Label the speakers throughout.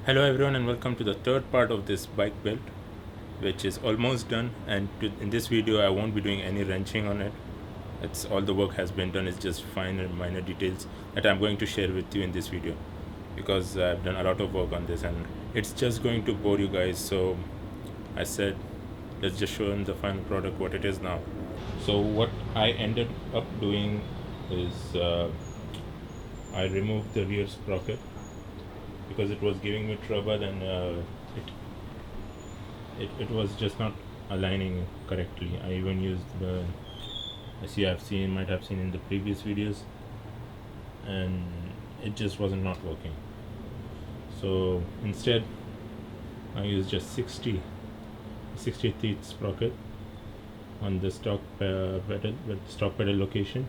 Speaker 1: Hello everyone and welcome to the third part of this bike build, which is almost done. And in this video I won't be doing any wrenching on it. It's all the work has been done. It's just fine and minor details that I'm going to share with you in this video, because I've done a lot of work on this and it's just going to bore you guys. So I said let's just show them the final product, what it is now. So what I ended up doing is I removed the rear sprocket because it was giving me trouble, and it was just not aligning correctly. I even used the, as you might have seen in the previous videos, and it just wasn't not working. So instead I used just 60 teeth sprocket on the stock pedal location,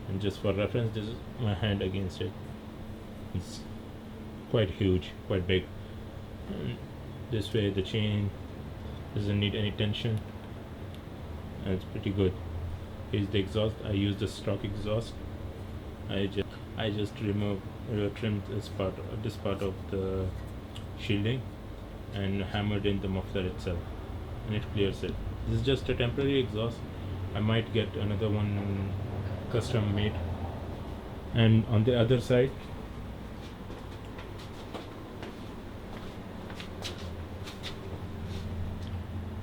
Speaker 1: and just for reference, this is my hand against it. It's quite huge, quite big. And this way the chain doesn't need any tension, and it's pretty good. Here's the exhaust. I use the stock exhaust. I just trimmed this part of the shielding and hammered in the muffler itself, and it clears it. This is just a temporary exhaust. I might get another one custom made. And on the other side,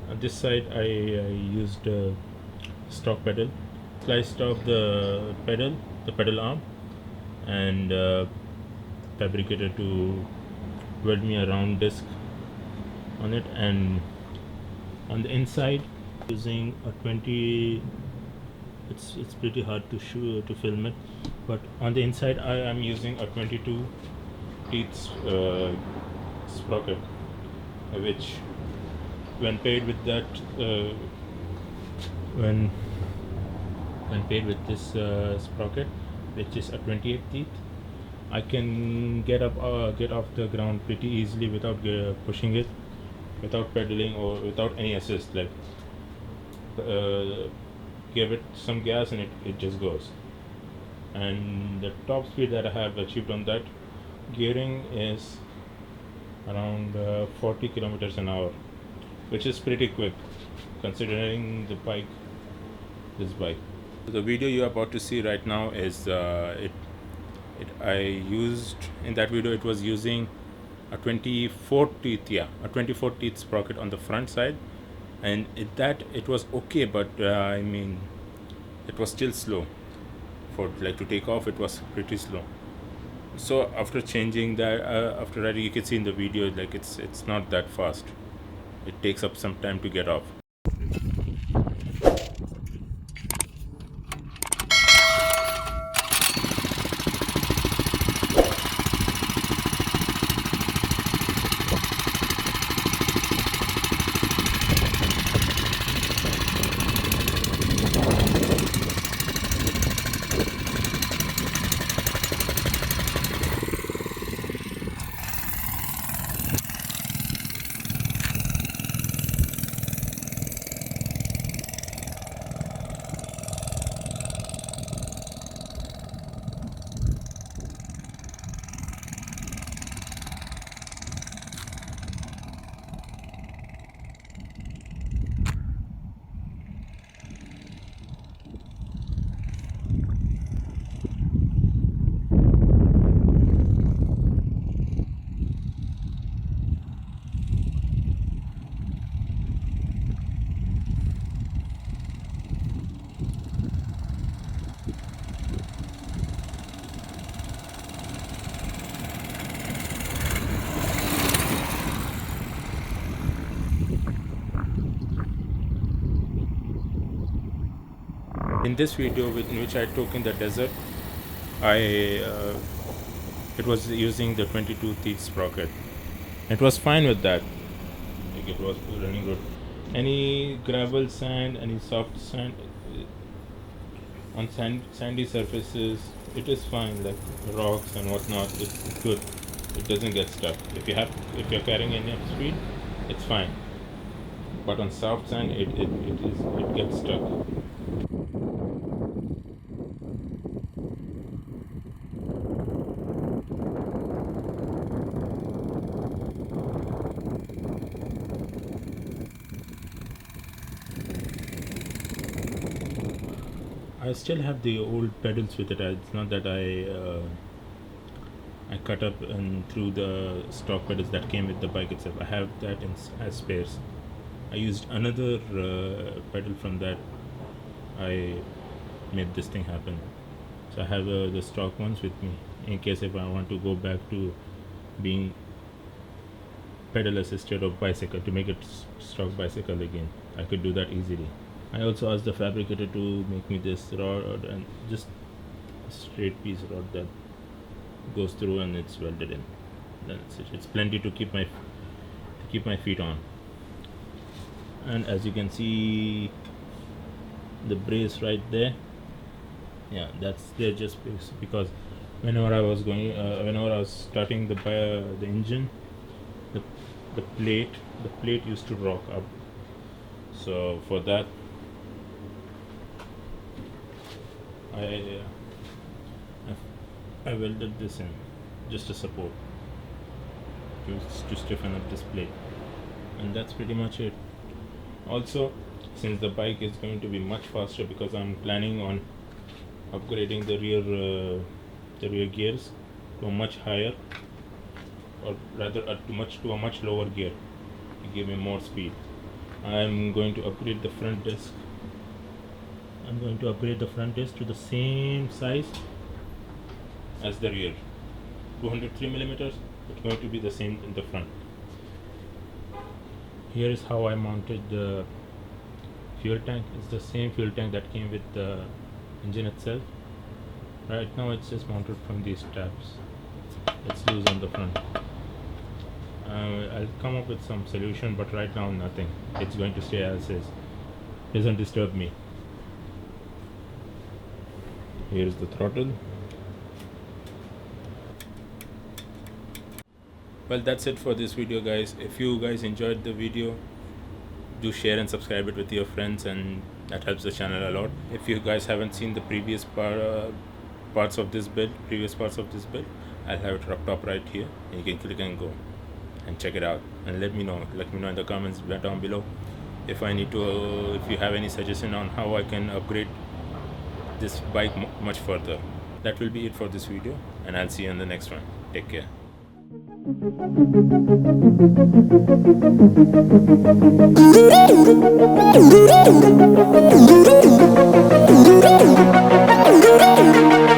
Speaker 1: on this side I used a stock pedal, sliced off the pedal arm, and fabricated to weld me a round disc on it. And on the inside, using a 20, it's pretty hard to film it, but on the inside I am using a 22 teeth sprocket, which when paired with that when paired with this sprocket, which is a 28 teeth, I can get off the ground pretty easily without pushing it, without pedaling or without any assist. Like give it some gas and it just goes. And the top speed that I have achieved on that gearing is around 40 kilometers an hour, which is pretty quick considering this bike. The video you're about to see right now is I used, in that video it was using a 24 teeth sprocket on the front side, and it was okay, but I mean it was still slow. For like to take off, it was pretty slow. So after changing that, after that, you can see in the video, like it's not that fast. It takes up some time to get off. In this video, in which I took in the desert, it was using the 22 teeth sprocket. It was fine with that. Like it was running good. Any gravel, sand, any soft sand, on sandy surfaces, it is fine. Like rocks and whatnot, it's good. It doesn't get stuck. If you're carrying enough speed, it's fine. But on soft sand, it gets stuck. I still have the old pedals with it. It's not that I cut up and threw the stock pedals that came with the bike itself. I have that as spares. I used another pedal from that. I made this thing happen. So I have the stock ones with me in case if I want to go back to being pedal assisted or bicycle to make it stock bicycle again. I could do that easily. I also asked the fabricator to make me this rod and just a straight piece rod that goes through and it's welded in. That's it. It's plenty to keep my feet on. And as you can see, the brace right there, yeah, that's there just because whenever I was starting the engine, the plate used to rock up. So for that, I welded this in just a support to stiffen up this plate, and that's pretty much it. Also, since the bike is going to be much faster, because I'm planning on upgrading the rear gears to a much higher, or rather to a much lower gear to give me more speed. I'm going to upgrade the front disc. I'm going to upgrade the front disc to the same size as the rear, 203 millimeters. It's going to be the same in the front. Here is how I mounted the fuel tank. It's the same fuel tank that came with the engine itself. Right now it's just mounted from these tabs. It's loose on the front. I'll come up with some solution, but right now nothing. It's going to stay as is. Doesn't disturb me. Here's the throttle. Well, that's it for this video, guys. If you guys enjoyed the video, do share and subscribe it with your friends, and that helps the channel a lot. If you guys haven't seen the previous parts of this build, I'll have it up top right here, and you can click and go and check it out, and let me know in the comments down below if you have any suggestion on how I can upgrade this bike much further. That will be it for this video, and I'll see you in the next one. Take care.